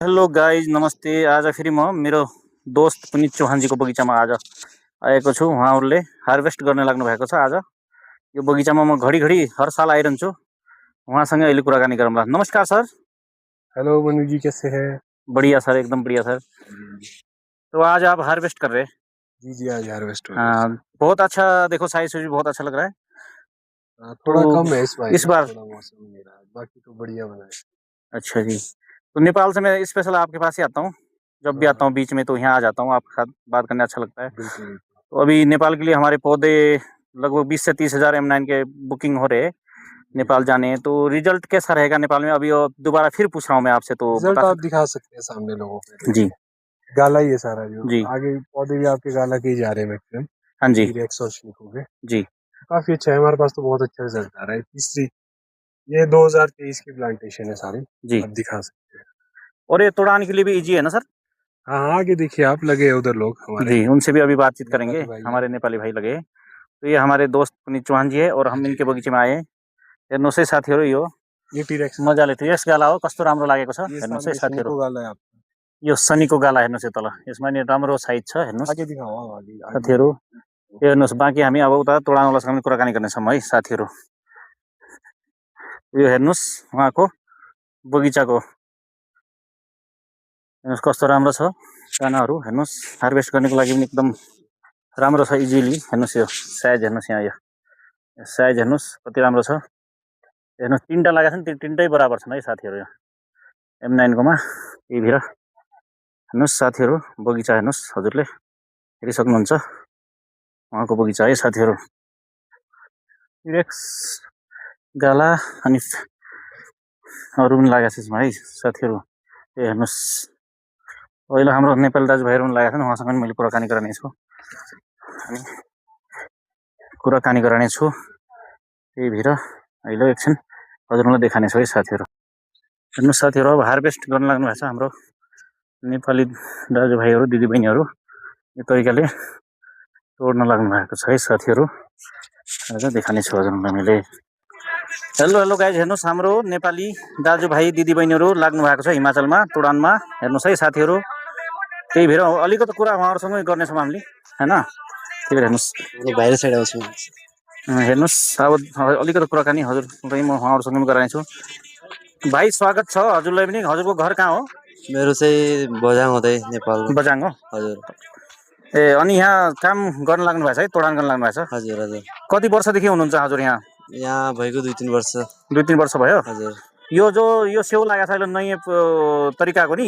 Hello guys नमस्ते। आज फेरि म मेरो दोस्त पुनित चौहानजीको बगैँचामा आज आएको छु। उहाँहरूले हार्भेस्ट गर्न लाग्नु भएको छ। आज यो बगैँचामा म घडी हर साल आइरहन्छु। उहाँसँगै अहिले कुराकानी गरौँला। नमस्कार सर। हेलो मनु जी, कैसे हैं? बढ़िया सर, एकदम बढ़िया सर। तो आज आप हार्वेस्ट कर रहे हैं? जी आज हार्वेस्ट हो रहा है। बहुत अच्छा, देखो साइज भी बहुत अच्छा लग रहा है। थोड़ा तो कम है इस बार बार थोड़ा मौसम नहीं रहा, बाकी तो बढ़िया बना है। अच्छा जी। तो नेपाल से मैं स्पेशल आपके पास ही आता हूँ। जब भी आता हूँ बीच में तो यहाँ आ जाता हूँ, आपके साथ बात करने अच्छा लगता है। बिल्कुल। तो अभी नेपाल के लिए हमारे पौधे लगभग 20 से 30 हजार M9 के बुकिंग हो रहे हैं नेपाल जाने। तो रिजल्ट कैसा रहेगा नेपाल में? अभी दोबारा फिर पूछ रहा हूँ मैं आपसे, तो रिजल्ट बता आप दिखा सकते हैं सामने लोगों को। जी गाला ही है सारा, जो जी आगे पौधे भी आपके गाला के ही जा रहे हैं मैक्सिमम। हाँ जी हो गए जी। काफी अच्छा है, हमारे पास तो बहुत अच्छा रिजल्ट आ रहा है। तीसरी ये 2023 की प्लांटेशन है सारी जी। आप दिखा सकते हैं। और ये तोड़ाने के लिए भी इजी है ना सर? हाँ आगे देखिए, आप लगे हैं उधर लोग हमारे जी, उनसे भी अभी बातचीत करेंगे। भाई हमारे नेपाली भाई लगे हैं। तो ये हमारे दोस्त पुनित चौहान जी है और हम इनके बगैँचामा आए। हेर्नुहोस् है साथीहरू, ये टीरेक्स मजाले थियो। यस गाला हो, कस्तो राम्रो लागेको छ हेर्नुहोस् है साथीहरू। गाला है आप यो शनिको गाला हेर्नुहोस् है तल, यसमा नि राम्रो साइज छ हेर्नुहोस् आगे दिखाओ आगे साथीहरू। यो हेर्नुहोस्। बाँकी हामी अब उता तोडाउनलाई कुराकानी गर्नेछौँ है साथीहरू। यो हेर्नुहोस् उहाँको बगैँचाको, हेर्नुहोस् कस्तो राम्रो छ दानाहरू। हेर्नुहोस् हार्भेस्ट गर्नको लागि पनि एकदम राम्रो छ, इजिली। हेर्नुहोस् यो साइज हेर्नुहोस्, यहाँ यो साइज हेर्नुहोस् कति राम्रो छ। हेर्नुहोस् तीनटा लागेको छ नि, तीनटै बराबर छन् है साथीहरू। यो M9 कोमा यही भएर हेर्नुहोस् साथीहरू, बगैँचा हेर्नुहोस्, हजुरले हेरि सक्नुहुन्छ उहाँको बगैँचा है साथीहरू। टिरेक्स गाला अनि अरू पनि लागेको छ यसमा है साथीहरू। यो हेर्नुहोस्, अहिले हाम्रो नेपाली दाजुभाइहरू पनि लागेको छन्, उहाँसँग पनि मैले कुराकानी गराउनेछु अनि कुराकानी गराउनेछु। त्यही भएर अहिले एकछिन हजुरलाई देखाउनेछु है साथीहरू। हेर्नुहोस् साथीहरू, अब हार्भेस्ट गर्न लाग्नु भएको छ हाम्रो नेपाली दाजुभाइहरू दिदीबहिनीहरू। यो तरिकाले तोड्न लाग्नु भएको छ है साथीहरू। आज देखाउनेछु हजुरलाई मैले। हेलो गाइज, हेर्नुहोस् हाम्रो नेपाली दाजुभाइ दिदीबहिनीहरू लाग्नु भएको छ हिमाचलमा तोडानमा। हेर्नुहोस् है साथीहरू। त्यही भएर अलिकति कुरा उहाँहरूसँगै गर्नेछौँ हामीले हैन। त्यही भएर हेर्नुहोस् बाहिर साइड आउँछु। हेर्नुहोस् अब अलिकति कुराकानी हजुरलाई म उहाँहरूसँग पनि गराइछु। भाइ स्वागत छ हजुरलाई पनि। हजुरको घर कहाँ हो? मेरो चाहिँ बझाङ हो, नेपाल बझाङ हो हजुर। ए, अनि यहाँ काम गर्न लाग्नु भएको छ है, तोडान गर्न लाग्नु भएको छ? हजुर हजुर। कति वर्षदेखि हुनुहुन्छ हजुर यहाँ? यहाँ भएको 2-3 वर्ष। 2-3 वर्ष भयो हजुर। यो सेउ लागेको छ अहिले नयाँ तरिकाको नि,